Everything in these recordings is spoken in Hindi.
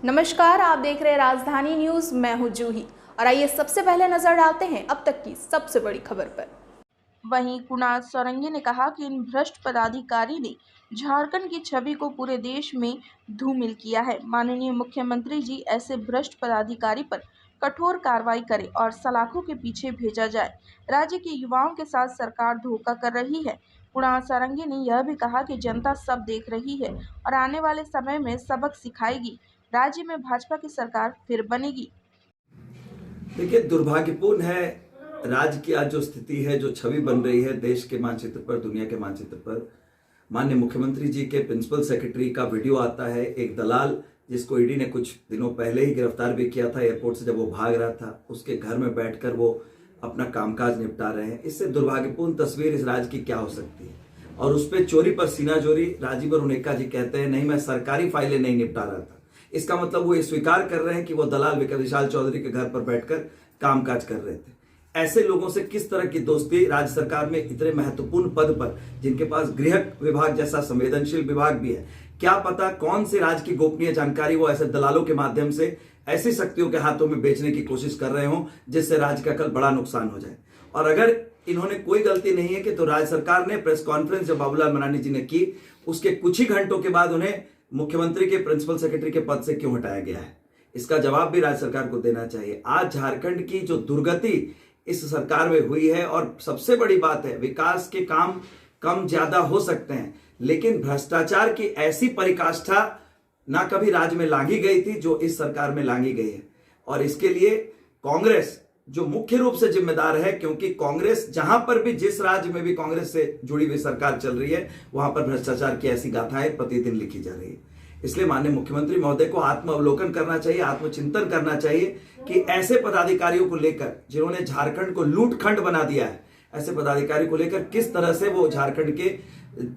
नमस्कार, आप देख रहे हैं राजधानी न्यूज। मैं हूं जूही और आइए सबसे पहले नजर डालते हैं अब तक की सबसे बड़ी खबर पर। वहीं कुणाल सौरंगी ने कहा कि इन भ्रष्ट पदाधिकारी ने झारखंड की छवि को पूरे देश में धूमिल किया है। माननीय मुख्यमंत्री जी ऐसे भ्रष्ट पदाधिकारी पर कठोर कार्रवाई करें और सलाखों के पीछे भेजा जाए। राज्य के युवाओं के साथ सरकार धोखा कर रही है। कुणाल सौरंगी ने यह भी कहा कि जनता सब देख रही है और आने वाले समय में सबक सिखाएगी। राज्य में भाजपा की सरकार फिर बनेगी। देखिए, दुर्भाग्यपूर्ण है राज्य की आज जो स्थिति है, जो छवि बन रही है देश के मानचित्र पर, दुनिया के मानचित्र पर। माननीय मुख्यमंत्री जी के प्रिंसिपल सेक्रेटरी का वीडियो आता है, एक दलाल जिसको ईडी ने कुछ दिनों पहले ही गिरफ्तार भी किया था एयरपोर्ट से, जब वो भाग रहा था, उसके घर में बैठकर वो अपना कामकाज निपटा रहे हैं। इससे दुर्भाग्यपूर्ण तस्वीर इस राज्य की क्या हो सकती है। और उस पर चोरी पर सीना चोरी। राजीव रुनेका जी कहते हैं, नहीं मैं सरकारी फाइलें नहीं निपटा रहा था। इसका मतलब वो ये स्वीकार कर रहे हैं कि वो दलाल विशाल चौधरी के घर पर बैठकर कामकाज कर रहे थे। ऐसे लोगों से किस तरह की दोस्ती राज्य सरकार में, इतने महत्वपूर्ण पद पर, जिनके पास गृह विभाग जैसा संवेदनशील विभाग भी है, क्या पता कौन सी राज्य की गोपनीय जानकारी वो ऐसे दलालों के माध्यम से ऐसी शक्तियों के हाथों में बेचने की कोशिश कर रहे हो जिससे राज्य का कल बड़ा नुकसान हो जाए। और अगर इन्होंने कोई गलती नहीं है कि तो राज्य सरकार ने प्रेस कॉन्फ्रेंस जब बाबूलाल मरांडी जी ने की, उसके कुछ ही घंटों के बाद उन्हें मुख्यमंत्री के प्रिंसिपल सेक्रेटरी के पद से क्यों हटाया गया है, इसका जवाब भी राज्य सरकार को देना चाहिए। आज झारखंड की जो दुर्गति इस सरकार में हुई है, और सबसे बड़ी बात है, विकास के काम कम ज्यादा हो सकते हैं लेकिन भ्रष्टाचार की ऐसी परिकाष्ठा ना कभी राज्य में लांघी गई थी जो इस सरकार में लांघी गई है। और इसके लिए कांग्रेस जो मुख्य रूप से जिम्मेदार है, क्योंकि कांग्रेस जहां पर भी, जिस राज्य में भी कांग्रेस से जुड़ी हुई सरकार चल रही है, वहां पर भ्रष्टाचार की ऐसी गाथाएं प्रतिदिन लिखी जा रही है। इसलिए माननीय मुख्यमंत्री महोदय को आत्मावलोकन करना चाहिए, आत्मचिंतन करना चाहिए कि ऐसे पदाधिकारियों को लेकर जिन्होंने झारखंड को लूटखंड बना दिया है, ऐसे पदाधिकारी को लेकर किस तरह से वो झारखंड के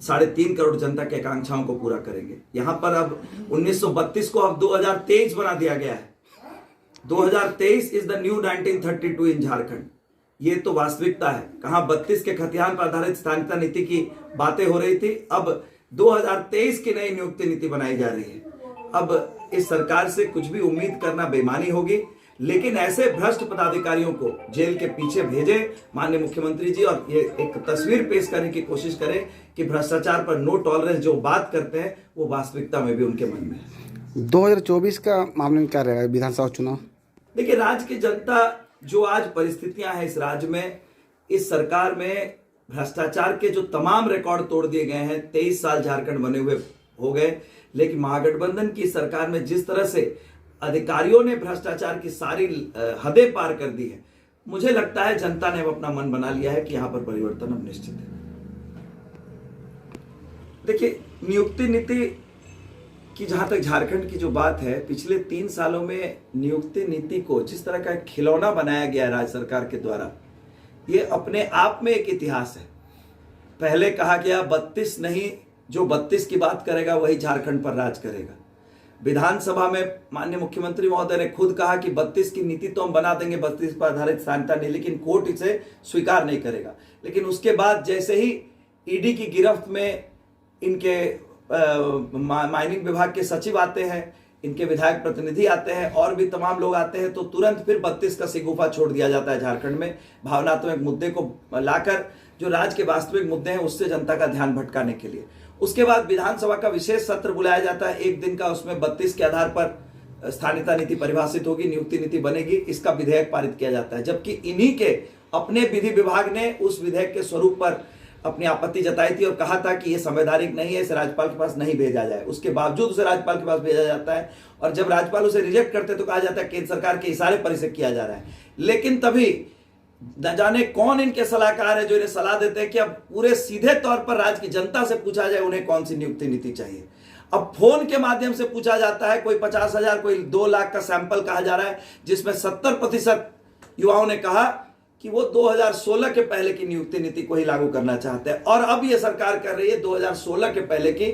3.5 करोड़ जनता की आकांक्षाओं को पूरा करेंगे। यहां पर अब 1932 को अब 2023 बना दिया गया है। 2023 इज द न्यू 1932 इन झारखंड। ये तो वास्तविकता है। कहां 32 के खतियान पर आधारित स्थानीयता नीति की बातें हो रही थी, अब 2023 की नई नियुक्ति नीति बनाई जा रही है। अब इस सरकार से कुछ भी उम्मीद करना बेईमानी होगी, लेकिन ऐसे भ्रष्ट पदाधिकारियों को जेल के पीछे भेजे माननीय मुख्यमंत्री जी, और ये एक तस्वीर पेश करने की कोशिश करें कि भ्रष्टाचार पर नो टॉलरेंस जो बात करते हैं वो वास्तविकता में भी उनके मन में है। 2024 का मामले में क्या रहेगा विधानसभा चुनाव? देखिए, राज्य की जनता जो आज परिस्थितियां हैं इस राज्य में, इस सरकार में भ्रष्टाचार के जो तमाम रिकॉर्ड तोड़ दिए गए हैं। 23 साल झारखंड बने हुए हो गए, लेकिन महागठबंधन की सरकार में जिस तरह से अधिकारियों ने भ्रष्टाचार की सारी हदें पार कर दी है, मुझे लगता है जनता ने अब अपना मन बना लिया है कि यहां पर परिवर्तन अब निश्चित है। देखिए, नियुक्ति नीति कि जहां तक झारखंड की जो बात है, पिछले 3 सालों में नियुक्ति नीति को जिस तरह का खिलौना बनाया गया राज्य सरकार के द्वारा, ये अपने आप में एक इतिहास है। पहले कहा गया 32 नहीं, जो 32 की बात करेगा वही झारखंड पर राज करेगा। विधानसभा में माननीय मुख्यमंत्री महोदय ने खुद कहा कि 32 की नीति तो हम बना देंगे, 32 पर आधारित स्थानीयता नहीं, लेकिन कोर्ट इसे स्वीकार नहीं करेगा। लेकिन उसके बाद जैसे ही ईडी की गिरफ्त में इनके माइनिंग विभाग के सचिव आते हैं, इनके विधायक प्रतिनिधि आते हैं, और भी तमाम लोग आते हैं, तो तुरंत फिर 32 का सिगुफा छोड़ दिया जाता है झारखंड में, भावनात्मक मुद्दे को लाकर जो राज्य के वास्तविक मुद्दे हैं उससे जनता का ध्यान भटकाने के लिए। उसके बाद विधानसभा का विशेष सत्र बुलाया जाता है 1 दिन का, उसमें 32 के आधार पर स्थानीयता नीति परिभाषित होगी, नियुक्ति नीति बनेगी, इसका विधेयक पारित किया जाता है। जबकि इन्हीं के अपने विधि विभाग ने उस विधेयक के स्वरूप पर अपनी आपत्ति जताई थी और कहा था कि यह संवैधानिक नहीं है, इसे राज्यपाल के पास नहीं भेजा जाए। उसके बावजूद उसे राज्यपाल के पास भेजा जाता है, और जब राज्यपाल उसे रिजेक्ट करते तो कहा जाता है केंद्र सरकार के इशारे पर इसे किया जा रहा है। लेकिन तभी न जाने कौन इनके सलाहकार है जो इन्हें सलाह देते हैं कि अब पूरे सीधे तौर पर राज्य की जनता से पूछा जाए उन्हें कौन सी नियुक्ति नीति चाहिए। अब फोन के माध्यम से पूछा जाता है, कोई 50,000 कोई 2 लाख का सैंपल कहा जा रहा है, जिसमें 70% युवाओं ने कहा कि वो 2016 के पहले की नियुक्ति नीति को ही लागू करना चाहते हैं। और अब ये सरकार कर रही है 2016 के पहले की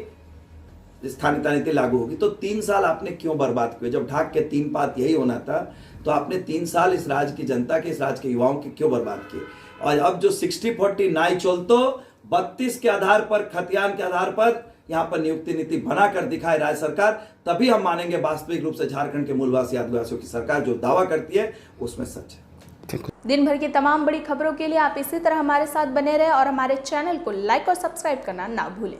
स्थानीयता नीति लागू होगी। तो 3 साल आपने क्यों बर्बाद किए? जब ढाक के 3 पात यही होना था, तो आपने 3 साल इस राज्य की जनता के, इस राज्य के युवाओं के क्यों बर्बाद किए? और अब जो 60-40 नाई चोल, तो 32 के आधार पर, खतियान के आधार पर यहाँ पर नियुक्ति नीति बनाकर दिखाए राज्य सरकार, तभी हम मानेंगे वास्तविक रूप से झारखंड के मूलवासी आदिवासियों की सरकार जो दावा करती है उसमें सच है। दिन भर की तमाम बड़ी खबरों के लिए आप इसी तरह हमारे साथ बने रहें और हमारे चैनल को लाइक और सब्सक्राइब करना ना भूलें।